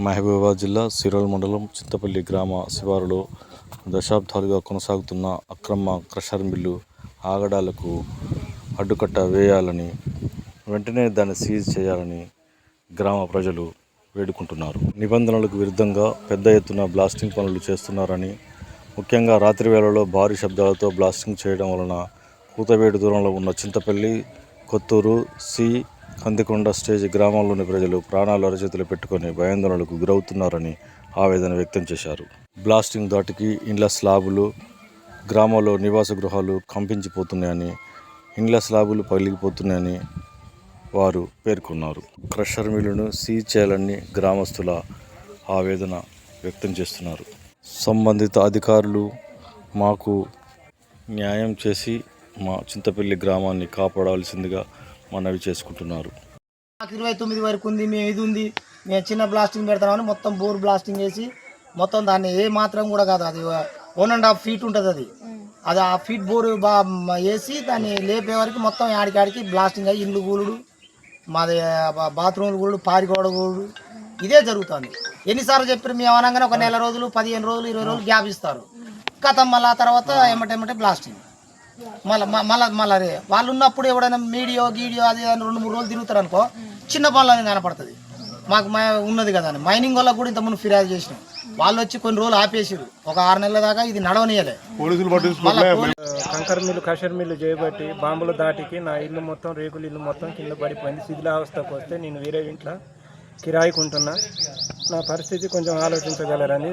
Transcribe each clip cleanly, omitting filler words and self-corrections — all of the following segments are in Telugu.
మహబూబాబాద్ జిల్లా సిరోల్ మండలం చింతపల్లి గ్రామ శివారులో దశాబ్దాలుగా కొనసాగుతున్న అక్రమ క్రషర్ మిల్లు ఆగడాలకు అడ్డుకట్ట వేయాలని, వెంటనే దాన్ని సీజ్ చేయాలని గ్రామ ప్రజలు వేడుకుంటున్నారు. నిబంధనలకు విరుద్ధంగా పెద్ద ఎత్తున బ్లాస్టింగ్ పనులు చేస్తున్నారని, ముఖ్యంగా రాత్రి వేళల్లో భారీ శబ్దాలతో బ్లాస్టింగ్ చేయడం వలన కూతవేటు దూరంలో ఉన్న చింతపల్లి, కొత్తూరు, కందికొండ స్టేజ్ గ్రామాల్లోని ప్రజలు ప్రాణాలు అరచేతులు పెట్టుకొని భయాందోళనలకు గురవుతున్నారని ఆవేదన వ్యక్తం చేశారు. బ్లాస్టింగ్ ధాటికి ఇండ్ల స్లాబులు, గ్రామంలో నివాస గృహాలు కంపించిపోతున్నాయని, ఇండ్ల స్లాబులు పగిలిపోతున్నాయని వారు పేర్కొన్నారు. క్రషర్ మిల్లును సీజ్ చేయాలని గ్రామస్తుల ఆవేదన వ్యక్తం చేస్తున్నారు. సంబంధిత అధికారులు మాకు న్యాయం చేసి మా చింతపల్లి గ్రామాన్ని కాపాడాల్సిందిగా మనవి చేసుకుంటున్నారు. 29 వరకు ఉంది, మేము ఇది ఉంది, మేము చిన్న బ్లాస్టింగ్ పెడతామని మొత్తం బోర్ బ్లాస్టింగ్ చేసి మొత్తం దాన్ని ఏ మాత్రం కూడా కాదు, అది 1.5 feet ఉంటుంది, అది ఆ ఫీట్ బోర్ వేసి దాన్ని లేపే వరకు మొత్తం ఆడికాడికి బ్లాస్టింగ్ అయ్యి ఇండ్లు కూలుడు, మాది బాత్రూమ్లు కూలుడు, పారిగోడ కూలుడు ఇదే జరుగుతుంది. ఎన్నిసార్లు చెప్పారు మేము అనగానే ఒక 4 రోజులు, 15 రోజులు, 20 రోజులు గ్యాప్ ఇస్తారు. కథం మళ్ళీ ఆ తర్వాత ఏమంటే బ్లాస్టింగ్ మళ్ళీ వాళ్ళు ఉన్నప్పుడు ఎవడైనా మీడియో గీడియో అది 2-3 రోజులు తిరుగుతారు అనుకో, చిన్న పనులని కనపడుతుంది. మాకు ఉన్నది కదా అని మైనింగ్ వాళ్ళకు కూడా ఇంతకుముందు ఫిర్యాదు చేసినాం. వాళ్ళు వచ్చి కొన్ని రోజులు ఆపేసారు, ఒక 6 నెలల దాకా ఇది నడవనీయలే. కంకర్ మిల్లు, క్రషర్ మిల్లు చేయబట్టి బాంబుల దాటికి నా ఇల్లు మొత్తం, రేకుల ఇల్లు మొత్తం కింద పడిపోయింది. శిథిలావస్థకు వస్తే నేను వేరే ఇంట్లో కిరాయికుంటున్నా. నా పరిస్థితి కొంచెం ఆలోచించగలరని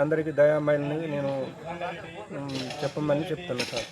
అందరికీ దయామయులని నేను చెప్పమని చెప్తున్నా సార్.